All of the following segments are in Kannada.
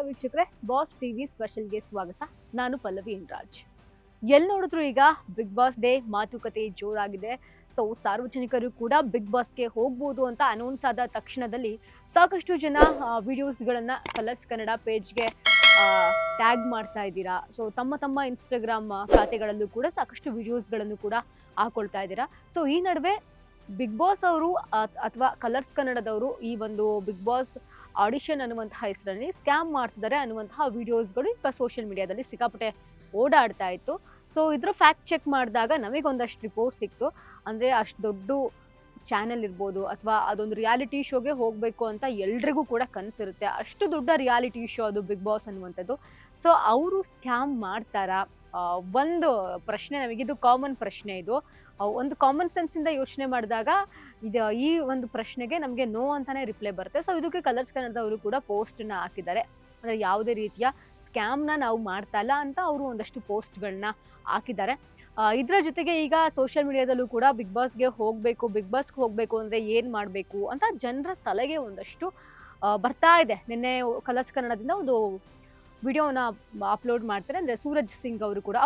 ವೀಕ್ಷಕರೇ, ಬಾಸ್ ಟಿವಿ ಸ್ಪೆಷಲ್ಗೆ ಸ್ವಾಗತ. ನಾನು ಪಲ್ಲವಿ ರಾಜ್. ಎಲ್ಲಿ ನೋಡಿದ್ರು ಈಗ ಬಿಗ್ ಬಾಸ್ ಡೇ ಮಾತುಕತೆ ಜೋರಾಗಿದೆ. ಸೊ ಸಾರ್ವಜನಿಕರು ಕೂಡ ಬಿಗ್ ಬಾಸ್ಗೆ ಹೋಗ್ಬೋದು ಅಂತ ಅನೌನ್ಸ್ ಆದ ತಕ್ಷಣದಲ್ಲಿ ಸಾಕಷ್ಟು ಜನ ವಿಡಿಯೋಸ್ಗಳನ್ನು ಕಲರ್ಸ್ ಕನ್ನಡ ಪೇಜ್ಗೆ ಟ್ಯಾಗ್ ಮಾಡ್ತಾ ಇದ್ದೀರಾ. ಸೊ ತಮ್ಮ ಇನ್ಸ್ಟಾಗ್ರಾಮ್ ಖಾತೆಗಳಲ್ಲೂ ಕೂಡ ಸಾಕಷ್ಟು ವಿಡಿಯೋಸ್ಗಳನ್ನು ಕೂಡ ಹಾಕೊಳ್ತಾ ಇದ್ದೀರಾ. ಸೊ ಈ ನಡುವೆ ಬಿಗ್ ಬಾಸ್ ಅವರು ಅಥವಾ ಕಲರ್ಸ್ ಕನ್ನಡದವರು ಈ ಒಂದು ಬಿಗ್ ಬಾಸ್ ಆಡಿಷನ್ ಅನ್ನುವಂತಹ ಹೆಸರಲ್ಲಿ ಸ್ಕ್ಯಾಮ್ ಮಾಡ್ತಿದ್ದಾರೆ ಅನ್ನುವಂತಹ ವಿಡಿಯೋಸ್ಗಳು ಈಗ ಸೋಷಿಯಲ್ ಮೀಡಿಯಾದಲ್ಲಿ ಸಿಕ್ಕಾಪಟ್ಟೆ ಓಡಾಡ್ತಾ ಇತ್ತು. ಸೊ ಇದ್ರ ಫ್ಯಾಕ್ಟ್ ಚೆಕ್ ಮಾಡಿದಾಗ ನಮಗೊಂದಷ್ಟು ರಿಪೋರ್ಟ್ ಸಿಕ್ತು. ಅಂದರೆ ಅಷ್ಟು ದೊಡ್ಡ ಚಾನೆಲ್ ಇರ್ಬೋದು ಅಥವಾ ಅದೊಂದು ರಿಯಾಲಿಟಿ ಶೋಗೆ ಹೋಗಬೇಕು ಅಂತ ಎಲ್ರಿಗೂ ಕೂಡ ಕನಸಿರುತ್ತೆ. ಅಷ್ಟು ದೊಡ್ಡ ರಿಯಾಲಿಟಿ ಶೋ ಅದು ಬಿಗ್ ಬಾಸ್ ಅನ್ನುವಂಥದ್ದು. ಸೊ ಅವರು ಸ್ಕ್ಯಾಮ್ ಮಾಡ್ತಾರಾ? ಒಂದು ಪ್ರಶ್ನೆ, ನಮಗಿದು ಕಾಮನ್ ಪ್ರಶ್ನೆ. ಇದು ಒಂದು ಕಾಮನ್ ಸೆನ್ಸಿಂದ ಯೋಚನೆ ಮಾಡಿದಾಗ ಈ ಒಂದು ಪ್ರಶ್ನೆಗೆ ನಮಗೆ ನೋ ಅಂತಾನೆ ರಿಪ್ಲೈ ಬರುತ್ತೆ. ಸೊ ಇದಕ್ಕೆ ಕಲರ್ಸ್ ಕನ್ನಡದವರು ಕೂಡ ಪೋಸ್ಟನ್ನ ಹಾಕಿದ್ದಾರೆ. ಅಂದರೆ ಯಾವುದೇ ರೀತಿಯ ಸ್ಕ್ಯಾಮ್ನ ನಾವು ಮಾಡ್ತಾ ಇಲ್ಲ ಅಂತ ಅವರು ಒಂದಷ್ಟು ಪೋಸ್ಟ್ಗಳನ್ನ ಹಾಕಿದ್ದಾರೆ. ಇದರ ಜೊತೆಗೆ ಈಗ ಸೋಷಿಯಲ್ ಮೀಡಿಯಾದಲ್ಲೂ ಕೂಡ ಬಿಗ್ ಬಾಸ್ಗೆ ಹೋಗಬೇಕು ಅಂದರೆ ಏನು ಮಾಡಬೇಕು ಅಂತ ಜನರ ತಲೆಗೆ ಒಂದಷ್ಟು ಬರ್ತಾ ಇದೆ. ನಿನ್ನೆ ಕಲರ್ಸ್ ಕನ್ನಡದಿಂದ ಒಂದು ವಿಡಿಯೋನ ಅಪ್ಲೋಡ್ ಮಾಡ್ತಾರೆ. ಅಂದರೆ ಸೂರಜ್ ಸಿಂಗ್ ಅವರು ಕೂಡ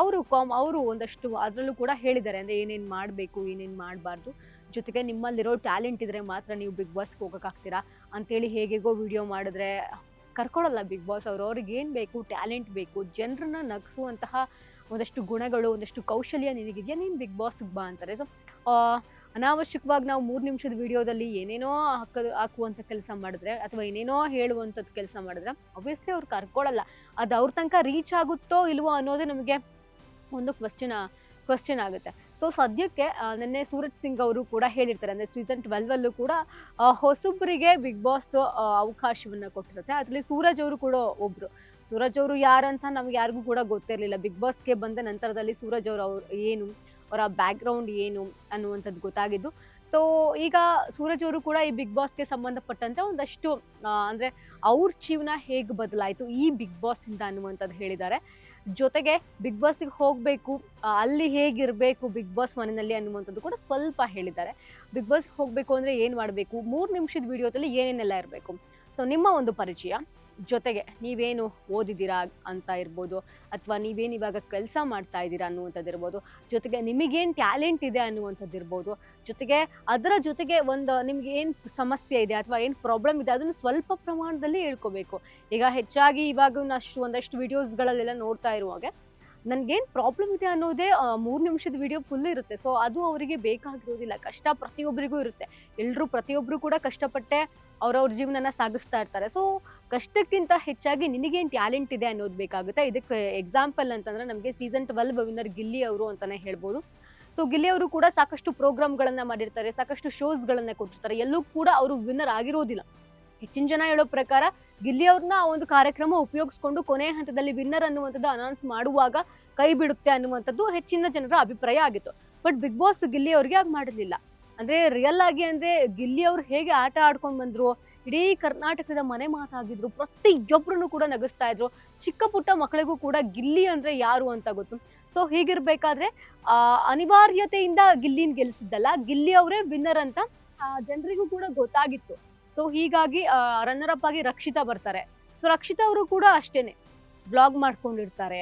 ಅವರು ಒಂದಷ್ಟು ಅದರಲ್ಲೂ ಕೂಡ ಹೇಳಿದ್ದಾರೆ. ಅಂದರೆ ಏನೇನು ಮಾಡಬೇಕು, ಏನೇನು ಮಾಡಬಾರ್ದು, ಜೊತೆಗೆ ನಿಮ್ಮಲ್ಲಿರೋ ಟ್ಯಾಲೆಂಟ್ ಇದ್ದರೆ ಮಾತ್ರ ನೀವು ಬಿಗ್ ಬಾಸ್ಗೆ ಹೋಗೋಕ್ಕಾಗ್ತೀರಾ ಅಂತೇಳಿ ಹೇಗೇಗೋ ವಿಡಿಯೋ ಮಾಡಿದ್ರೆ ಕರ್ಕೊಳ್ಳಲ್ಲ ಬಿಗ್ ಬಾಸ್ ಅವರು. ಅವ್ರಿಗೆ ಏನು ಬೇಕು, ಟ್ಯಾಲೆಂಟ್ ಬೇಕು, ಜನರನ್ನ ನಗಿಸುವಂತಹ ಒಂದಷ್ಟು ಗುಣಗಳು, ಒಂದಷ್ಟು ಕೌಶಲ್ಯ ನಿನಗಿದೆಯಾ, ನೀನು ಬಿಗ್ ಬಾಸ್ಗೆ ಬಾ ಅಂತಾರೆ. ಸೊ ಅನಾವಶ್ಯಕವಾಗಿ ನಾವು 3 ನಿಮಿಷದ ವಿಡಿಯೋದಲ್ಲಿ ಏನೇನೋ ಹಾಕುವಂಥ ಕೆಲಸ ಮಾಡಿದ್ರೆ ಅಥವಾ ಏನೇನೋ ಹೇಳುವಂಥದ್ದು ಕೆಲಸ ಮಾಡಿದ್ರೆ ಆಬ್ವಿಯಸ್ಲಿ ಅವ್ರು ಕರ್ಕೊಳ್ಳಲ್ಲ. ಅದು ಅವ್ರ ತನಕ ರೀಚ್ ಆಗುತ್ತೋ ಇಲ್ವೋ ಅನ್ನೋದೇ ನಮಗೆ ಒಂದು ಕ್ವಶ್ಚನ್ ಆಗುತ್ತೆ. ಸೊ ಸದ್ಯಕ್ಕೆ ನಿನ್ನೆ ಸೂರಜ್ ಸಿಂಗ್ ಅವರು ಕೂಡ ಹೇಳಿರ್ತಾರೆ. ಅಂದರೆ ಸೀಸನ್ 12 ಕೂಡ ಹೊಸಬ್ರಿಗೆ ಬಿಗ್ ಬಾಸ್ ಅವಕಾಶವನ್ನು ಕೊಟ್ಟಿರುತ್ತೆ. ಅದರಲ್ಲಿ ಸೂರಜ್ ಅವರು ಕೂಡ ಒಬ್ಬರು. ಸೂರಜ್ ಅವರು ಯಾರಂತ ನಮ್ಗೆ ಯಾರಿಗೂ ಕೂಡ ಗೊತ್ತಿರಲಿಲ್ಲ. ಬಿಗ್ ಬಾಸ್ಗೆ ಬಂದ ನಂತರದಲ್ಲಿ ಸೂರಜ್ ಅವರು ಏನು, ಅವರ ಬ್ಯಾಕ್ಗ್ರೌಂಡ್ ಏನು ಅನ್ನುವಂಥದ್ದು ಗೊತ್ತಾಗಿದ್ದು. ಸೊ ಈಗ ಸೂರಜ್ ಅವರು ಕೂಡ ಈ ಬಿಗ್ ಬಾಸ್ಗೆ ಸಂಬಂಧಪಟ್ಟಂತೆ ಒಂದಷ್ಟು ಅಂದರೆ ಅವ್ರ ಜೀವನ ಹೇಗೆ ಬದಲಾಯಿತು ಈ ಬಿಗ್ ಬಾಸಿಂದ ಅನ್ನುವಂಥದ್ದು ಹೇಳಿದ್ದಾರೆ. ಜೊತೆಗೆ ಬಿಗ್ ಬಾಸ್ಗೆ ಹೋಗಬೇಕು, ಅಲ್ಲಿ ಹೇಗಿರಬೇಕು ಬಿಗ್ ಬಾಸ್ ಮನೆಯಲ್ಲಿ ಅನ್ನುವಂಥದ್ದು ಕೂಡ ಸ್ವಲ್ಪ ಹೇಳಿದ್ದಾರೆ. ಬಿಗ್ ಬಾಸ್ಗೆ ಹೋಗಬೇಕು ಅಂದರೆ ಏನು ಮಾಡಬೇಕು, 3 ನಿಮಿಷದ ವಿಡಿಯೋದಲ್ಲಿ ಏನೇನೆಲ್ಲ ಇರಬೇಕು, ಸೊ ನಿಮ್ಮ ಒಂದು ಪರಿಚಯ, ಜೊತೆಗೆ ನೀವೇನು ಓದಿದ್ದೀರಾ ಅಂತ ಇರ್ಬೋದು, ಅಥವಾ ನೀವೇನು ಇವಾಗ ಕೆಲಸ ಮಾಡ್ತಾ ಇದ್ದೀರಾ ಅನ್ನುವಂಥದ್ದು ಇರ್ಬೋದು, ಜೊತೆಗೆ ನಿಮಗೇನು ಟ್ಯಾಲೆಂಟ್ ಇದೆ ಅನ್ನುವಂಥದ್ದು ಇರ್ಬೋದು, ಜೊತೆಗೆ ಅದರ ಜೊತೆಗೆ ಒಂದು ನಿಮ್ಗೆ ಏನು ಸಮಸ್ಯೆ ಇದೆ ಅಥವಾ ಏನು ಪ್ರಾಬ್ಲಮ್ ಇದೆ ಅದನ್ನು ಸ್ವಲ್ಪ ಪ್ರಮಾಣದಲ್ಲಿ ಹೇಳ್ಕೋಬೇಕು. ಈಗ ಹೆಚ್ಚಾಗಿ ಇವಾಗ ಒಂದಷ್ಟು ವಿಡಿಯೋಸ್ಗಳಲ್ಲೆಲ್ಲ ನೋಡ್ತಾ ಇರುವಾಗ ನನಗೇನು ಪ್ರಾಬ್ಲಮ್ ಇದೆ ಅನ್ನೋದೇ 3 ನಿಮಿಷದ ವಿಡಿಯೋ ಫುಲ್ ಇರುತ್ತೆ. ಸೊ ಅದು ಅವರಿಗೆ ಬೇಕಾಗಿರೋದಿಲ್ಲ. ಕಷ್ಟ ಪ್ರತಿಯೊಬ್ಬರಿಗೂ ಇರುತ್ತೆ. ಪ್ರತಿಯೊಬ್ಬರು ಕೂಡ ಕಷ್ಟಪಟ್ಟೆ ಅವ್ರವ್ರ ಜೀವನನ ಸಾಗಿಸ್ತಾ ಇರ್ತಾರೆ. ಸೊ ಕಷ್ಟಕ್ಕಿಂತ ಹೆಚ್ಚಾಗಿ ನಿನಗೇನು ಟ್ಯಾಲೆಂಟ್ ಇದೆ ಅನ್ನೋದು ಬೇಕಾಗುತ್ತೆ. ಇದಕ್ಕೆ ಎಕ್ಸಾಂಪಲ್ ಅಂತಂದರೆ ನಮಗೆ ಸೀಸನ್ 12 ವಿನ್ನರ್ ಗಿಲ್ಲಿ ಅವರು ಅಂತಲೇ ಹೇಳ್ಬೋದು. ಸೊ ಗಿಲ್ಲಿ ಅವರು ಕೂಡ ಸಾಕಷ್ಟು ಪ್ರೋಗ್ರಾಮ್ಗಳನ್ನು ಮಾಡಿರ್ತಾರೆ, ಸಾಕಷ್ಟು ಶೋಸ್ಗಳನ್ನು ಕೊಟ್ಟಿರ್ತಾರೆ. ಎಲ್ಲೂ ಕೂಡ ಅವರು ವಿನ್ನರ್ ಆಗಿರೋದಿಲ್ಲ. ಹೆಚ್ಚಿನ ಜನ ಹೇಳೋ ಪ್ರಕಾರ ಗಿಲ್ಲಿ ಅವ್ರನ್ನ ಆ ಒಂದು ಕಾರ್ಯಕ್ರಮ ಉಪಯೋಗಿಸ್ಕೊಂಡು ಕೊನೆ ಹಂತದಲ್ಲಿ ವಿನ್ನರ್ ಅನ್ನುವಂಥದ್ದು ಅನೌನ್ಸ್ ಮಾಡುವಾಗ ಕೈ ಬಿಡುತ್ತೆ ಅನ್ನುವಂಥದ್ದು ಹೆಚ್ಚಿನ ಜನರ ಅಭಿಪ್ರಾಯ ಆಗಿತ್ತು. ಬಟ್ ಬಿಗ್ ಬಾಸ್ ಗಿಲ್ಲಿ ಅವ್ರಿಗೆ ಆಗ ಮಾಡಿರಲಿಲ್ಲ. ಅಂದರೆ ರಿಯಲ್ ಆಗಿ ಅಂದರೆ ಗಿಲ್ಲಿ ಅವ್ರು ಹೇಗೆ ಆಟ ಆಡ್ಕೊಂಡು ಬಂದರು, ಇಡೀ ಕರ್ನಾಟಕದ ಮನೆ ಮಾತಾಗಿದ್ರು, ಪ್ರತಿಯೊಬ್ಬರನ್ನು ಕೂಡ ನಗಿಸ್ತಾ ಇದ್ರು. ಚಿಕ್ಕ ಪುಟ್ಟ ಮಕ್ಕಳಿಗೂ ಕೂಡ ಗಿಲ್ಲಿ ಅಂದರೆ ಯಾರು ಅಂತ ಗೊತ್ತು. ಸೊ ಹೀಗಿರಬೇಕಾದ್ರೆ ಅನಿವಾರ್ಯತೆಯಿಂದ ಗಿಲ್ಲಿನ ಗೆಲ್ಲಿಸಿದ್ದಲ್ಲ, ಗಿಲ್ಲಿ ಅವರೇ ವಿನ್ನರ್ ಅಂತ ಜನರಿಗೂ ಕೂಡ ಗೊತ್ತಾಗಿತ್ತು. ಸೊ ಹೀಗಾಗಿ ರನ್ನರ್ ಅಪ್ ಆಗಿ ರಕ್ಷಿತಾ ಬರ್ತಾರೆ. ಸೊ ರಕ್ಷಿತಾ ಅವರು ಕೂಡ ಅಷ್ಟೇನೆ ವ್ಲಾಗ್ ಮಾಡ್ಕೊಂಡಿರ್ತಾರೆ,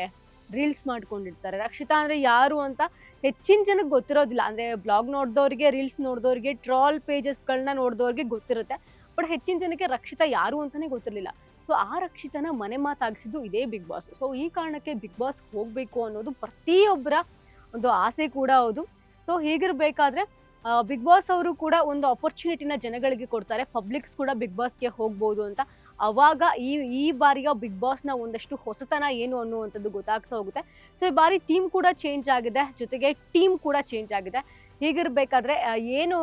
ರೀಲ್ಸ್ ಮಾಡ್ಕೊಂಡಿರ್ತಾರೆ. ರಕ್ಷಿತಾ ಅಂದರೆ ಯಾರು ಅಂತ ಹೆಚ್ಚಿನ ಜನಕ್ಕೆ ಗೊತ್ತಿರೋದಿಲ್ಲ. ಅಂದರೆ ಬ್ಲಾಗ್ ನೋಡಿದವ್ರಿಗೆ, ರೀಲ್ಸ್ ನೋಡಿದವ್ರಿಗೆ, ಟ್ರಾಲ್ ಪೇಜಸ್ಗಳನ್ನ ನೋಡಿದವ್ರಿಗೆ ಗೊತ್ತಿರುತ್ತೆ. ಬಟ್ ಹೆಚ್ಚಿನ ಜನಕ್ಕೆ ರಕ್ಷಿತಾ ಯಾರು ಅಂತಲೇ ಗೊತ್ತಿರಲಿಲ್ಲ. ಸೊ ಆ ರಕ್ಷಿತನ ಮನೆ ಮಾತಾಗಿಸಿದ್ದು ಇದೇ ಬಿಗ್ ಬಾಸ್. ಸೊ ಈ ಕಾರಣಕ್ಕೆ ಬಿಗ್ ಬಾಸ್ಗೆ ಹೋಗಬೇಕು ಅನ್ನೋದು ಪ್ರತಿಯೊಬ್ಬರ ಒಂದು ಆಸೆ ಕೂಡ ಹೌದು. ಸೊ ಹೀಗಿರಬೇಕಾದ್ರೆ ಬಿಗ್ ಬಾಸ್ ಅವರು ಕೂಡ ಒಂದು ಆಪರ್ಚುನಿಟಿನ ಜನಗಳಿಗೆ ಕೊಡ್ತಾರೆ. ಪಬ್ಲಿಕ್ಸ್ ಕೂಡ ಬಿಗ್ ಬಾಸ್ಗೆ ಹೋಗ್ಬೋದು ಅಂತ. ಅವಾಗ ಈ ಬಾರಿಯ ಬಿಗ್ ಬಾಸ್ನ ಒಂದಷ್ಟು ಹೊಸತನ ಏನು ಅನ್ನುವಂಥದ್ದು ಗೊತ್ತಾಗ್ತಾ ಹೋಗುತ್ತೆ. ಸೊ ಈ ಬಾರಿ ಥೀಮ್ ಕೂಡ ಚೇಂಜ್ ಆಗಿದೆ, ಜೊತೆಗೆ ಟೀಮ್ ಕೂಡ ಚೇಂಜ್ ಆಗಿದೆ. ಹೀಗಿರಬೇಕಾದ್ರೆ ಏನು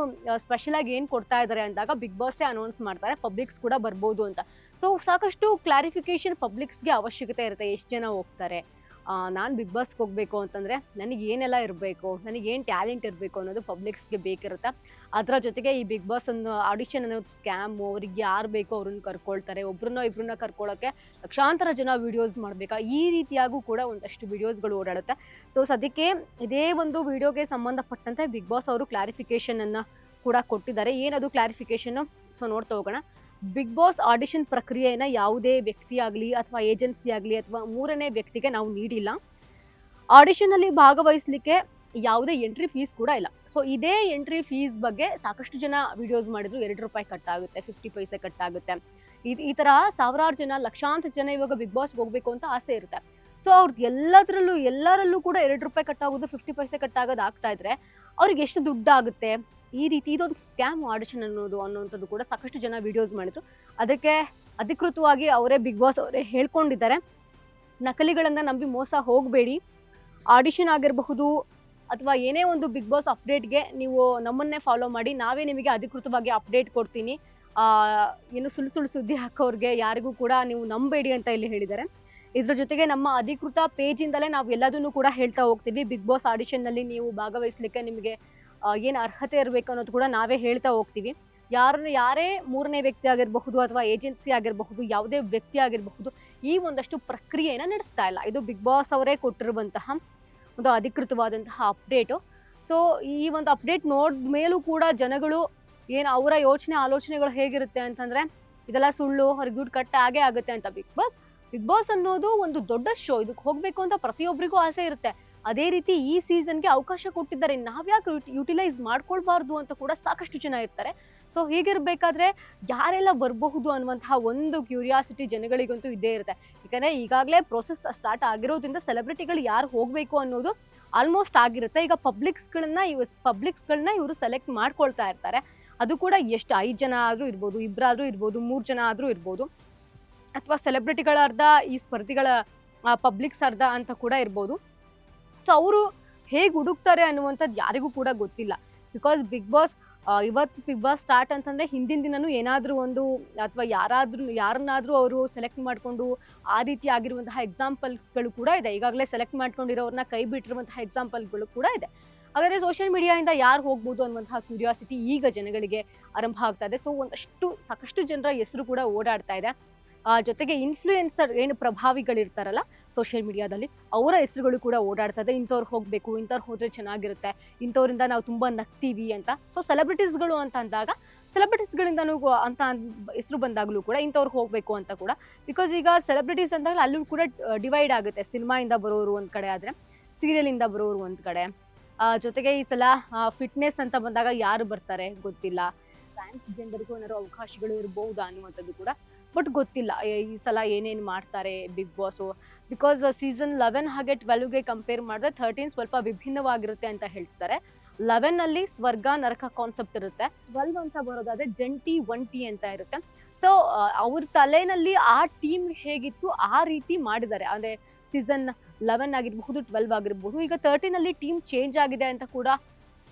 ಸ್ಪೆಷಲಾಗಿ ಏನು ಕೊಡ್ತಾ ಇದ್ದಾರೆ ಅಂದಾಗ ಬಿಗ್ ಬಾಸ್ಸೇ ಅನೌನ್ಸ್ ಮಾಡ್ತಾರೆ, ಪಬ್ಲಿಕ್ಸ್ ಕೂಡ ಬರ್ಬೋದು ಅಂತ. ಸೊ ಸಾಕಷ್ಟು ಕ್ಲಾರಿಫಿಕೇಷನ್ ಪಬ್ಲಿಕ್ಸ್ಗೆ ಅವಶ್ಯಕತೆ ಇರುತ್ತೆ. ಎಷ್ಟು ಜನ ಹೋಗ್ತಾರೆ, ನಾನು ಬಿಗ್ ಬಾಸ್ಗೆ ಹೋಗಬೇಕು ಅಂತಂದರೆ ನನಗೆ ಏನೆಲ್ಲ ಇರಬೇಕು, ನನಗೇನು ಟ್ಯಾಲೆಂಟ್ ಇರಬೇಕು ಅನ್ನೋದು ಪಬ್ಲಿಕ್ಸ್ಗೆ ಬೇಕಿರುತ್ತೆ. ಅದರ ಜೊತೆಗೆ ಈ ಬಿಗ್ ಬಾಸ್ ಒಂದು ಆಡಿಷನ್ ಅನ್ನೋದು ಸ್ಕ್ಯಾಮು. ಅವ್ರಿಗೆ ಯಾರು ಬೇಕೋ ಅವ್ರನ್ನ ಕರ್ಕೊಳ್ತಾರೆ. ಇಬ್ಬರನ್ನ ಕರ್ಕೊಳ್ಳೋಕ್ಕೆ ಲಕ್ಷಾಂತರ ಜನ ವೀಡಿಯೋಸ್ ಮಾಡಬೇಕಾ, ಈ ರೀತಿಯಾಗೂ ಕೂಡ ಒಂದಷ್ಟು ವೀಡಿಯೋಸ್ಗಳು ಓಡಾಡುತ್ತೆ. ಸೊ ಸದ್ಯಕ್ಕೆ ಇದೇ ಒಂದು ವಿಡಿಯೋಗೆ ಸಂಬಂಧಪಟ್ಟಂತೆ ಬಿಗ್ ಬಾಸ್ ಅವರು ಕ್ಲಾರಿಫಿಕೇಷನನ್ನು ಕೂಡ ಕೊಟ್ಟಿದ್ದಾರೆ. ಏನದು ಕ್ಲಾರಿಫಿಕೇಷನ್ನು, ಸೊ ನೋಡ್ತಾ ಹೋಗೋಣ. ಬಿಗ್ ಬಾಸ್ ಆಡಿಷನ್ ಪ್ರಕ್ರಿಯೆಯನ್ನು ಯಾವುದೇ ವ್ಯಕ್ತಿ ಆಗಲಿ ಅಥವಾ ಏಜೆನ್ಸಿ ಆಗಲಿ ಅಥವಾ ಮೂರನೇ ವ್ಯಕ್ತಿಗೆ ನಾವು ನೀಡಿಲ್ಲ. ಆಡಿಷನಲ್ಲಿ ಭಾಗವಹಿಸಲಿಕ್ಕೆ ಯಾವುದೇ ಎಂಟ್ರಿ ಫೀಸ್ ಕೂಡ ಇಲ್ಲ. ಸೊ ಇದೇ ಎಂಟ್ರಿ ಫೀಸ್ ಬಗ್ಗೆ ಸಾಕಷ್ಟು ಜನ ವಿಡಿಯೋಸ್ ಮಾಡಿದ್ರು. ₹2 ಕಟ್ಟಾಗುತ್ತೆ, 50 ಪೈಸೆ ಕಟ್ಟಾಗುತ್ತೆ. ಈ ಥರ ಸಾವಿರಾರು ಜನ, ಲಕ್ಷಾಂತರ ಜನ ಇವಾಗ ಬಿಗ್ ಬಾಸ್ಗೆ ಹೋಗಬೇಕು ಅಂತ ಆಸೆ ಇರುತ್ತೆ. ಸೊ ಅವ್ರದ್ದು ಎಲ್ಲರಲ್ಲೂ ಕೂಡ ₹2 ಕಟ್ಟಾಗೋದು, 50 ಪೈಸೆ ಕಟ್ಟಾಗೋದು ಆಗ್ತಾ ಇದ್ರೆ ಅವ್ರಿಗೆ ಎಷ್ಟು ದುಡ್ಡಾಗುತ್ತೆ? ಈ ರೀತಿ ಇದೊಂದು ಸ್ಕ್ಯಾಮ್ ಆಡಿಷನ್ ಅನ್ನೋಂಥದ್ದು ಕೂಡ ಸಾಕಷ್ಟು ಜನ ವಿಡಿಯೋಸ್ ಮಾಡಿದ್ರು. ಅದಕ್ಕೆ ಅಧಿಕೃತವಾಗಿ ಅವರೇ ಬಿಗ್ ಬಾಸ್ ಅವರೇ ಹೇಳ್ಕೊಂಡಿದ್ದಾರೆ, ನಕಲಿಗಳನ್ನು ನಂಬಿ ಮೋಸ ಹೋಗಬೇಡಿ. ಆಡಿಷನ್ ಆಗಿರಬಹುದು ಅಥವಾ ಏನೇ ಒಂದು ಬಿಗ್ ಬಾಸ್ ಅಪ್ಡೇಟ್ಗೆ ನೀವು ನಮ್ಮನ್ನೇ ಫಾಲೋ ಮಾಡಿ, ನಾವೇ ನಿಮಗೆ ಅಧಿಕೃತವಾಗಿ ಅಪ್ಡೇಟ್ ಕೊಡ್ತೀನಿ. ಏನು ಸುಳ್ಳು ಸುದ್ದಿ ಹಾಕೋರಿಗೆ ಯಾರಿಗೂ ಕೂಡ ನೀವು ನಂಬೇಡಿ ಅಂತ ಇಲ್ಲಿ ಹೇಳಿದ್ದಾರೆ. ಇದ್ರ ಜೊತೆಗೆ ನಮ್ಮ ಅಧಿಕೃತ ಪೇಜಿಂದಲೇ ನಾವು ಎಲ್ಲದನ್ನು ಕೂಡ ಹೇಳ್ತಾ ಹೋಗ್ತೀವಿ. ಬಿಗ್ ಬಾಸ್ ಆಡಿಷನ್ನಲ್ಲಿ ನೀವು ಭಾಗವಹಿಸಲಿಕ್ಕೆ ನಿಮಗೆ ಏನು ಅರ್ಹತೆ ಇರಬೇಕು ಅನ್ನೋದು ಕೂಡ ನಾವೇ ಹೇಳ್ತಾ ಹೋಗ್ತೀವಿ. ಯಾರೇ ಮೂರನೇ ವ್ಯಕ್ತಿ ಆಗಿರಬಹುದು ಅಥವಾ ಏಜೆನ್ಸಿ ಆಗಿರಬಹುದು, ಯಾವುದೇ ವ್ಯಕ್ತಿ ಆಗಿರಬಹುದು, ಈ ಒಂದಷ್ಟು ಪ್ರಕ್ರಿಯೆಯನ್ನು ನಡೆಸ್ತಾ ಇಲ್ಲ. ಇದು ಬಿಗ್ ಬಾಸ್ ಅವರೇ ಕೊಟ್ಟಿರುವಂತಹ ಒಂದು ಅಧಿಕೃತವಾದಂತಹ ಅಪ್ಡೇಟು. ಸೊ ಈ ಒಂದು ಅಪ್ಡೇಟ್ ನೋಡಿದ ಮೇಲೂ ಕೂಡ ಜನಗಳು ಏನು ಅವರ ಆಲೋಚನೆಗಳು ಹೇಗಿರುತ್ತೆ ಅಂತಂದರೆ, ಇದೆಲ್ಲ ಸುಳ್ಳು, ಅವ್ರಿಗೆ ದುಡ್ಡು ಕಟ್ಟ ಆಗೇ ಆಗುತ್ತೆ ಅಂತ. ಬಿಗ್ ಬಾಸ್ ಅನ್ನೋದು ಒಂದು ದೊಡ್ಡ ಶೋ, ಇದಕ್ಕೆ ಹೋಗಬೇಕು ಅಂತ ಪ್ರತಿಯೊಬ್ಬರಿಗೂ ಆಸೆ ಇರುತ್ತೆ. ಅದೇ ರೀತಿ ಈ ಸೀಸನ್ಗೆ ಅವಕಾಶ ಕೊಟ್ಟಿದ್ದಾರೆ, ನಾವ್ಯಾಕೆ ಯುಟಿಲೈಸ್ ಮಾಡ್ಕೊಳ್ಬಾರ್ದು ಅಂತ ಕೂಡ ಸಾಕಷ್ಟು ಜನ ಇರ್ತಾರೆ. ಸೊ ಹೀಗಿರಬೇಕಾದ್ರೆ ಯಾರೆಲ್ಲ ಬರಬಹುದು ಅನ್ನುವಂತಹ ಒಂದು ಕ್ಯೂರಿಯಾಸಿಟಿ ಜನಗಳಿಗಂತೂ ಇದ್ದೇ ಇರುತ್ತೆ. ಯಾಕಂದರೆ ಈಗಾಗಲೇ ಪ್ರೊಸೆಸ್ ಸ್ಟಾರ್ಟ್ ಆಗಿರೋದ್ರಿಂದ ಸೆಲೆಬ್ರಿಟಿಗಳು ಯಾರು ಹೋಗಬೇಕು ಅನ್ನೋದು ಆಲ್ಮೋಸ್ಟ್ ಆಗಿರುತ್ತೆ. ಈಗ ಪಬ್ಲಿಕ್ಸ್ಗಳನ್ನ ಇವರು ಸೆಲೆಕ್ಟ್ ಮಾಡ್ಕೊಳ್ತಾ ಇರ್ತಾರೆ. ಅದು ಕೂಡ ಎಷ್ಟು 5 ಜನ ಆದರೂ ಇರ್ಬೋದು, 2 ಆದರೂ ಇರ್ಬೋದು, 3 ಜನ ಆದರೂ ಇರ್ಬೋದು, ಅಥವಾ ಸೆಲೆಬ್ರಿಟಿಗಳ ಅರ್ಧ, ಈ ಸ್ಪರ್ಧಿಗಳ ಪಬ್ಲಿಕ್ಸ್ ಅರ್ಧ ಅಂತ ಕೂಡ ಇರ್ಬೋದು. ಸೊ ಅವರು ಹೇಗೆ ಹುಡುಕ್ತಾರೆ ಅನ್ನುವಂಥದ್ದು ಯಾರಿಗೂ ಕೂಡ ಗೊತ್ತಿಲ್ಲ. ಬಿಕಾಸ್ ಇವತ್ತು ಬಿಗ್ ಬಾಸ್ ಸ್ಟಾರ್ಟ್ ಅಂತಂದರೆ ಹಿಂದಿನ ದಿನವೂ ಏನಾದರೂ ಒಂದು ಅಥವಾ ಯಾರನ್ನಾದರೂ ಅವರು ಸೆಲೆಕ್ಟ್ ಮಾಡಿಕೊಂಡು ಆ ರೀತಿ ಆಗಿರುವಂತಹ ಎಕ್ಸಾಂಪಲ್ಸ್ಗಳು ಕೂಡ ಇದೆ. ಈಗಾಗಲೇ ಸೆಲೆಕ್ಟ್ ಮಾಡ್ಕೊಂಡಿರೋರನ್ನ ಕೈ ಬಿಟ್ಟಿರುವಂತಹ ಎಕ್ಸಾಂಪಲ್ಗಳು ಕೂಡ ಇದೆ. ಹಾಗಾದರೆ ಸೋಷಿಯಲ್ ಮೀಡಿಯಾದಿಂದ ಯಾರು ಹೋಗ್ಬೋದು ಅನ್ನುವಂತಹ ಕ್ಯೂರಿಯಾಸಿಟಿ ಈಗ ಜನಗಳಿಗೆ ಆರಂಭ ಆಗ್ತಾ ಇದೆ. ಸೊ ಸಾಕಷ್ಟು ಜನರ ಹೆಸರು ಕೂಡ ಓಡಾಡ್ತಾ ಇದೆ. ಜೊತೆಗೆ ಇನ್ಫ್ಲೂಯೆನ್ಸರ್ ಏನು ಪ್ರಭಾವಿಗಳಿರ್ತಾರಲ್ಲ ಸೋಷಿಯಲ್ ಮೀಡಿಯಾದಲ್ಲಿ, ಅವರ ಹೆಸರುಗಳು ಕೂಡ ಓಡಾಡ್ತದೆ. ಇಂಥವ್ರು ಹೋಗಬೇಕು, ಇಂಥವ್ರು ಹೋದರೆ ಚೆನ್ನಾಗಿರುತ್ತೆ, ಇಂಥವ್ರಿಂದ ನಾವು ತುಂಬ ನಗ್ತೀವಿ ಅಂತ. ಸೊ ಸೆಲೆಬ್ರಿಟೀಸ್ಗಳು ಅಂತ ಅಂದಾಗ ಸೆಲೆಬ್ರಿಟೀಸ್ಗಳಿಂದನೂ ಅಂತ ಹೆಸರು ಬಂದಾಗಲೂ ಕೂಡ ಇಂಥವ್ರು ಹೋಗಬೇಕು ಅಂತ ಕೂಡ. ಬಿಕಾಸ್ ಈಗ ಸೆಲೆಬ್ರಿಟೀಸ್ ಅಂದಾಗ ಅಲ್ಲೂ ಕೂಡ ಡಿವೈಡ್ ಆಗುತ್ತೆ. ಸಿನಿಮಾಯಿಂದ ಬರೋರು ಒಂದು ಕಡೆ ಆದರೆ, ಸೀರಿಯಲಿಂದ ಬರೋರು ಒಂದು ಕಡೆ. ಜೊತೆಗೆ ಈ ಸಲ ಫಿಟ್ನೆಸ್ ಅಂತ ಬಂದಾಗ ಯಾರು ಬರ್ತಾರೆ ಗೊತ್ತಿಲ್ಲ. ಟ್ರಾನ್ಸ್ಜೆಂಡರ್ಗೂ ಏನಾದ್ರು ಅವಕಾಶಗಳು ಇರಬಹುದಾ ಅನ್ನುವಂಥದ್ದು ಕೂಡ ಬಟ್ ಗೊತ್ತಿಲ್ಲ. ಈ ಸಲ ಏನೇನು ಮಾಡ್ತಾರೆ ಬಿಗ್ ಬಾಸು. ಬಿಕಾಸ್ ಸೀಸನ್ 11 ಹಾಗೆ 12ಗೆ ಕಂಪೇರ್ ಮಾಡಿದ್ರೆ 13 ಸ್ವಲ್ಪ ವಿಭಿನ್ನವಾಗಿರುತ್ತೆ ಅಂತ ಹೇಳ್ತಾರೆ. 11ನಲ್ಲಿ ಸ್ವರ್ಗ ನರಕ ಕಾನ್ಸೆಪ್ಟ್ ಇರುತ್ತೆ. 12 ಅಂತ ಬರೋದಾದ್ರೆ ಜಂಟಿ ಒಂಟಿ ಅಂತ ಇರುತ್ತೆ. ಸೊ ಅವ್ರ ತಲೆನಲ್ಲಿ ಆ ಟೀಮ್ ಹೇಗಿತ್ತು ಆ ರೀತಿ ಮಾಡಿದ್ದಾರೆ. ಅಂದರೆ ಸೀಸನ್ 11 ಆಗಿರಬಹುದು, 12 ಆಗಿರ್ಬೋದು. ಈಗ 13ನಲ್ಲಿ ಟೀಮ್ ಚೇಂಜ್ ಆಗಿದೆ ಅಂತ ಕೂಡ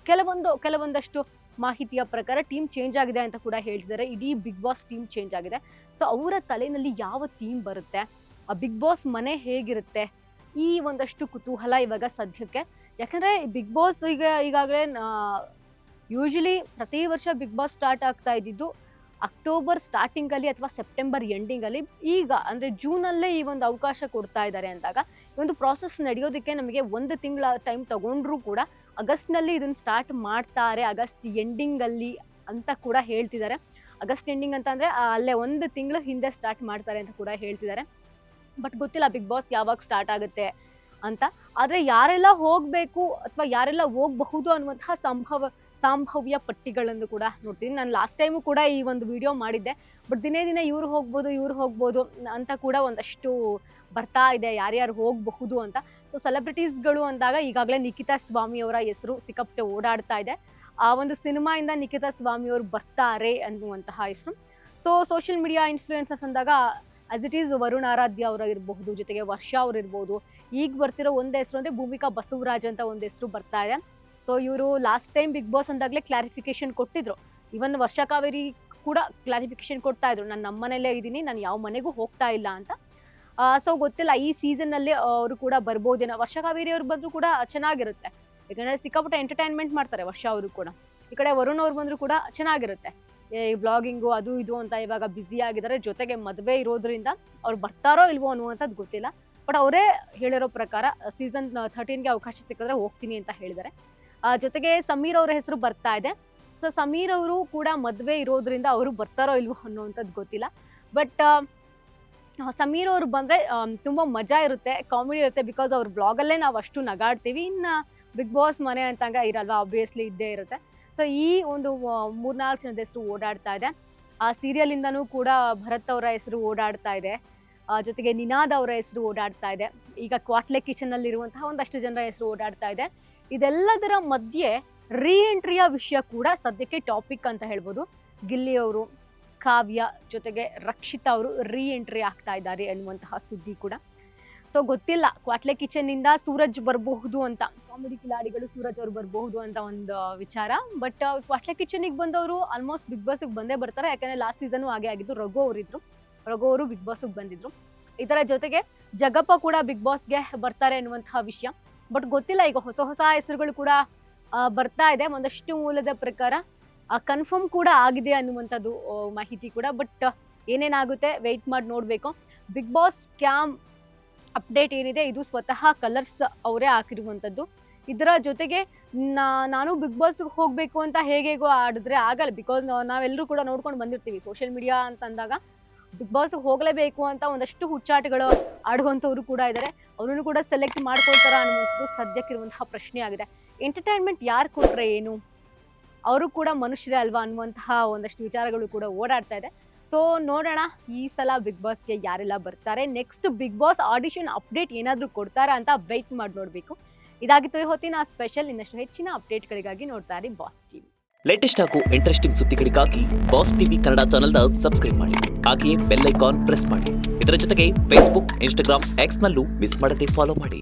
ಕೆಲವೊಂದಷ್ಟು ಮಾಹಿತಿಯ ಪ್ರಕಾರ ಟೀಮ್ ಚೇಂಜ್ ಆಗಿದೆ ಅಂತ ಕೂಡ ಹೇಳ್ತಿದ್ದಾರೆ. ಇಡೀ ಬಿಗ್ ಬಾಸ್ ಟೀಮ್ ಚೇಂಜ್ ಆಗಿದೆ. ಸೊ ಅವರ ತಲೆಯಲ್ಲಿ ಯಾವ ಟೀಮ್ ಬರುತ್ತೆ, ಆ ಬಿಗ್ ಬಾಸ್ ಮನೆ ಹೇಗಿರುತ್ತೆ, ಈ ಒಂದಷ್ಟು ಕುತೂಹಲ ಇವಾಗ ಸದ್ಯಕ್ಕೆ. ಯಾಕಂದರೆ ಬಿಗ್ ಬಾಸ್ ಈಗಾಗಲೇ ಯೂಶಲಿ ಪ್ರತಿ ವರ್ಷ ಬಿಗ್ ಬಾಸ್ ಸ್ಟಾರ್ಟ್ ಆಗ್ತಾ ಇದ್ದಿದ್ದು ಅಕ್ಟೋಬರ್ ಸ್ಟಾರ್ಟಿಂಗಲ್ಲಿ ಅಥವಾ ಸೆಪ್ಟೆಂಬರ್ ಎಂಡಿಂಗಲ್ಲಿ. ಈಗ ಅಂದರೆ ಜೂನಲ್ಲೇ ಈ ಒಂದು ಅವಕಾಶ ಕೊಡ್ತಾ ಇದ್ದಾರೆ ಅಂದಾಗ ಈ ಒಂದು ಪ್ರಾಸೆಸ್ ನಡೆಯೋದಕ್ಕೆ ನಮಗೆ 1 ತಿಂಗಳ ಟೈಮ್ ತಗೊಂಡ್ರೂ ಕೂಡ ಆಗಸ್ಟ್ನಲ್ಲಿ ಇದನ್ನು ಸ್ಟಾರ್ಟ್ ಮಾಡ್ತಾರೆ, ಆಗಸ್ಟ್ ಎಂಡಿಂಗಲ್ಲಿ ಅಂತ ಕೂಡ ಹೇಳ್ತಿದ್ದಾರೆ. ಆಗಸ್ಟ್ ಎಂಡಿಂಗ್ ಅಂತ ಅಂದರೆ ಅಲ್ಲೇ 1 ತಿಂಗಳು ಹಿಂದೆ ಸ್ಟಾರ್ಟ್ ಮಾಡ್ತಾರೆ ಅಂತ ಕೂಡ ಹೇಳ್ತಿದ್ದಾರೆ. ಬಟ್ ಗೊತ್ತಿಲ್ಲ ಬಿಗ್ ಬಾಸ್ ಯಾವಾಗ ಸ್ಟಾರ್ಟ್ ಆಗುತ್ತೆ ಅಂತ. ಆದರೆ ಯಾರೆಲ್ಲ ಹೋಗಬೇಕು ಅಥವಾ ಯಾರೆಲ್ಲ ಹೋಗಬಹುದು ಅನ್ನುವಂತಹ ಸಂಭವ್ಯ ಪಟ್ಟಿಗಳನ್ನು ಕೂಡ ನೋಡ್ತೀನಿ. ನಾನು ಲಾಸ್ಟ್ ಟೈಮು ಕೂಡ ಈ ಒಂದು ವಿಡಿಯೋ ಮಾಡಿದ್ದೆ. ಬಟ್ ದಿನೇ ಇವ್ರು ಹೋಗ್ಬೋದು ಅಂತ ಕೂಡ ಒಂದಷ್ಟು ಬರ್ತಾ ಇದೆ, ಯಾರ್ಯಾರು ಹೋಗಬಹುದು ಅಂತ. ಸೊ ಸೆಲೆಬ್ರಿಟೀಸ್ಗಳು ಅಂದಾಗ ಈಗಾಗಲೇ ನಿಖಿತಾ ಸ್ವಾಮಿಯವರ ಹೆಸರು ಸಿಕ್ಕಾಪಟ್ಟೆ ಓಡಾಡ್ತಾ ಇದೆ. ಆ ಒಂದು ಸಿನಿಮಾಯಿಂದ ನಿಖಿತಾ ಸ್ವಾಮಿಯವರು ಬರ್ತಾರೆ ಅನ್ನುವಂತಹ ಹೆಸರು. ಸೊ ಸೋಷಿಯಲ್ ಮೀಡಿಯಾ ಇನ್ಫ್ಲೂಯೆನ್ಸರ್ಸ್ ಅಂದಾಗ ಆಸ್ ಇಟ್ ಈಸ್ ವರುಣ್ ಆರಾಧ್ಯ ಅವರಿರ್ಬಹುದು, ಜೊತೆಗೆ ವರ್ಷ ಅವರಿರ್ಬೋದು. ಈಗ ಬರ್ತಿರೋ ಒಂದು ಹೆಸರು ಅಂದರೆ ಭೂಮಿಕಾ ಬಸವರಾಜ್ ಅಂತ ಒಂದು ಹೆಸರು ಬರ್ತಾ ಇದೆ. ಸೊ ಇವರು ಲಾಸ್ಟ್ ಟೈಮ್ ಬಿಗ್ ಬಾಸ್ ಅಂದಾಗಲೇ ಕ್ಲಾರಿಫಿಕೇಶನ್ ಕೊಟ್ಟಿದ್ರು. ಇವನ್ ವರ್ಷ ಕಾವೇರಿ ಕೂಡ ಕ್ಲಾರಿಫಿಕೇಶನ್ ಕೊಡ್ತಾ ಇದ್ರು, ನಾನು ನಮ್ಮ ಮನೆಯಲ್ಲೇ ಇದ್ದೀನಿ, ನಾನು ಯಾವ ಮನೆಗೂ ಹೋಗ್ತಾ ಇಲ್ಲ ಅಂತ. ಸೊ ಗೊತ್ತಿಲ್ಲ ಈ ಸೀಸನ್ನಲ್ಲಿ ಅವರು ಕೂಡ ಬರ್ಬೋದೇನೋ. ವರ್ಷ ಕಾವೇರಿ ಅವ್ರು ಬಂದರೂ ಕೂಡ ಚೆನ್ನಾಗಿರುತ್ತೆ, ಯಾಕಂದರೆ ಸಿಕ್ಕಾಪಟ್ಟೆ ಎಂಟರ್ಟೈನ್ಮೆಂಟ್ ಮಾಡ್ತಾರೆ ವರ್ಷ ಅವರು ಕೂಡ. ಈ ಕಡೆ ವರುಣ್ ಅವ್ರು ಬಂದರೂ ಕೂಡ ಚೆನ್ನಾಗಿರುತ್ತೆ. ಈ ವ್ಲಾಗಿಂಗು ಅದು ಇದು ಅಂತ ಇವಾಗ ಬ್ಯುಸಿ ಆಗಿದ್ದಾರೆ. ಜೊತೆಗೆ ಮದುವೆ ಇರೋದ್ರಿಂದ ಅವ್ರು ಬರ್ತಾರೋ ಇಲ್ವೋ ಅನ್ನುವಂಥದ್ದು ಗೊತ್ತಿಲ್ಲ. ಬಟ್ ಅವರೇ ಹೇಳಿರೋ ಪ್ರಕಾರ ಸೀಸನ್ 13ಗೆ ಅವಕಾಶ ಸಿಕ್ಕಿದ್ರೆ ಹೋಗ್ತೀನಿ ಅಂತ ಹೇಳಿದ್ದಾರೆ. ಜೊತೆಗೆ ಸಮೀರ್ ಅವರ ಹೆಸರು ಬರ್ತಾ ಇದೆ. ಸೊ ಸಮೀರ್ ಅವರು ಕೂಡ ಮದುವೆ ಇರೋದ್ರಿಂದ ಅವರು ಬರ್ತಾರೋ ಇಲ್ವೋ ಅನ್ನೋವಂಥದ್ದು ಗೊತ್ತಿಲ್ಲ. ಬಟ್ ಸಮೀರ್ ಅವರು ಬಂದರೆ ತುಂಬ ಮಜಾ ಇರುತ್ತೆ, ಕಾಮಿಡಿ ಇರುತ್ತೆ. ಬಿಕಾಸ್ ಅವ್ರ ವ್ಲಾಗಲ್ಲೇ ನಾವು ಅಷ್ಟು ನಗಾಡ್ತೀವಿ. ಇನ್ನು ಬಿಗ್ ಬಾಸ್ ಮನೆ ಅಂತಂಗ ಇರಲ್ವಾ, ಆಬ್ವಿಯಸ್ಲಿ ಇದ್ದೇ ಇರುತ್ತೆ. ಸೊ ಈ ಒಂದು 3-4 ಜನದ ಹೆಸರು ಓಡಾಡ್ತಾ ಇದೆ. ಆ ಸೀರಿಯಲಿಂದನೂ ಕೂಡ ಭರತ್ ಅವರ ಹೆಸರು ಓಡಾಡ್ತಾ ಇದೆ, ಜೊತೆಗೆ ನಿನಾದ್ ಅವರ ಹೆಸರು ಓಡಾಡ್ತಾ ಇದೆ. ಈಗ ಕ್ವಾಟ್ಲೆ ಕಿಚನಲ್ಲಿರುವಂತಹ ಒಂದಷ್ಟು ಜನರ ಹೆಸರು ಓಡಾಡ್ತಾ ಇದೆ. ಇದೆಲ್ಲದರ ಮಧ್ಯೆ ಎಂಟ್ರಿಯ ವಿಷಯ ಕೂಡ ಸದ್ಯಕ್ಕೆ ಟಾಪಿಕ್ ಅಂತ ಹೇಳ್ಬೋದು. ಗಿಲ್ಲಿ ಅವರು, ಕಾವ್ಯ ಜೊತೆಗೆ ರಕ್ಷಿತಾ ಅವರು ಎಂಟ್ರಿ ಆಗ್ತಾ ಇದ್ದಾರೆ ಅನ್ನುವಂತಹ ಸುದ್ದಿ ಕೂಡ. ಸೊ ಗೊತ್ತಿಲ್ಲ, ಕ್ವಾಟ್ಲೆ ಕಿಚನ್ನಿಂದ ಸೂರಜ್ ಬರಬಹುದು ಅಂತ, ಕಾಮಿಡಿ ಕಿಲಾಡಿಗಳು ಸೂರಜ್ ಅವರು ಬರಬಹುದು ಅಂತ ಒಂದು ವಿಚಾರ. ಬಟ್ ಕ್ವಾಟ್ಲೆ ಕಿಚನ್ನಿಗೆ ಬಂದವರು ಆಲ್ಮೋಸ್ಟ್ ಬಿಗ್ ಬಾಸ್ಗೆ ಬಂದೇ ಬರ್ತಾರೆ. ಯಾಕಂದರೆ ಲಾಸ್ಟ್ ಸೀಸನು ಹಾಗೆ ಆಗಿದ್ದು. ರಘು ಅವರು ಬಿಗ್ ಬಾಸ್ಗೆ ಬಂದಿದ್ರು. ಇದರ ಜೊತೆಗೆ ಜಗಪ್ಪ ಕೂಡ ಬಿಗ್ ಬಾಸ್ಗೆ ಬರ್ತಾರೆ ಅನ್ನುವಂತಹ ವಿಷಯ. ಬಟ್ ಗೊತ್ತಿಲ್ಲ, ಈಗ ಹೊಸ ಹೆಸರುಗಳು ಕೂಡ ಬರ್ತಾ ಇದೆ. ಒಂದಷ್ಟು ಮೂಲದ ಪ್ರಕಾರ ಕನ್ಫರ್ಮ್ ಕೂಡ ಆಗಿದೆ ಅನ್ನುವಂಥದ್ದು ಮಾಹಿತಿ ಕೂಡ. ಬಟ್ ಏನೇನಾಗುತ್ತೆ ವೆಯ್ಟ್ ಮಾಡಿ ನೋಡಬೇಕು. ಬಿಗ್ ಬಾಸ್ ಸ್ಕ್ಯಾಮ್ ಅಪ್ಡೇಟ್ ಏನಿದೆ ಇದು ಸ್ವತಃ ಕಲರ್ಸ್ ಅವರೇ ಹಾಕಿರುವಂಥದ್ದು. ಇದರ ಜೊತೆಗೆ ನಾನು ಬಿಗ್ ಬಾಸ್ಗೆ ಹೋಗಬೇಕು ಅಂತ ಹೇಗೇಗೋ ಆಡಿದ್ರೆ ಆಗಲ್ಲ. ಬಿಕಾಸ್ ನಾವೆಲ್ಲರೂ ಕೂಡ ನೋಡ್ಕೊಂಡು ಬಂದಿರ್ತೀವಿ, ಸೋಷಿಯಲ್ ಮೀಡಿಯಾ ಅಂತಂದಾಗ ಬಿಗ್ ಬಾಸ್ಗೆ ಹೋಗಲೇಬೇಕು ಅಂತ ಒಂದಷ್ಟು ಹುಚ್ಚಾಟಗಳು ಆಡುವಂಥವ್ರು ಕೂಡ ಇದ್ದಾರೆ. ಅವರನ್ನು ಕೂಡ ಸೆಲೆಕ್ಟ್ ಮಾಡ್ಕೊಳ್ತಾರ ಅನ್ನುವಂಥದ್ದು ಸದ್ಯಕ್ಕಿರುವಂತಹ ಪ್ರಶ್ನೆ ಆಗಿದೆ. ಎಂಟರ್ಟೈನ್ಮೆಂಟ್ ಯಾರು ಕೊಟ್ಟರೆ ಏನು, ಅವರು ಕೂಡ ಮನುಷ್ಯರೇ ಅಲ್ವಾ ಅನ್ನುವಂತಹ ಒಂದಷ್ಟು ವಿಚಾರಗಳು ಕೂಡ ಓಡಾಡ್ತಾ ಇದೆ. ಸೊ ನೋಡೋಣ ಈ ಸಲ ಬಿಗ್ ಬಾಸ್ಗೆ ಯಾರೆಲ್ಲ ಬರ್ತಾರೆ. Next big boss audition update ಏನಾದರೂ ಕೊಡ್ತಾರಾ ಅಂತ ವೆಯ್ಟ್ ಮಾಡಿ ನೋಡಬೇಕು. ಇದಾಗಿತ್ತು ಈ ಹೊತ್ತಿನ ಸ್ಪೆಷಲ್. ಇನ್ನಷ್ಟು ಹೆಚ್ಚಿನ ಅಪ್ಡೇಟ್ಗಳಿಗಾಗಿ ನೋಡ್ತಾ ಇರಿ ಬಾಸ್ ಟಿವಿ. ಲೇಟೆಸ್ಟ್ ಹಾಗೂ ಇಂಟ್ರೆಸ್ಟಿಂಗ್ ಸುದ್ದಿಗಳಿಗಾಗಿ ಬಾಸ್ ಟಿವಿ ಕನ್ನಡ ಚಾನೆಲ್ನ ಸಬ್ಸ್ಕ್ರೈಬ್ ಮಾಡಿ. ಹಾಗೆಯೇ ಬೆಲ್ ಐಕಾನ್ ಪ್ರೆಸ್ ಮಾಡಿ. ಇದರ ಜೊತೆಗೆ ಫೇಸ್ಬುಕ್, ಇನ್ಸ್ಟಾಗ್ರಾಮ್, ಎಕ್ಸ್ನಲ್ಲೂ ಮಿಸ್ ಮಾಡದೆ ಫಾಲೋ ಮಾಡಿ.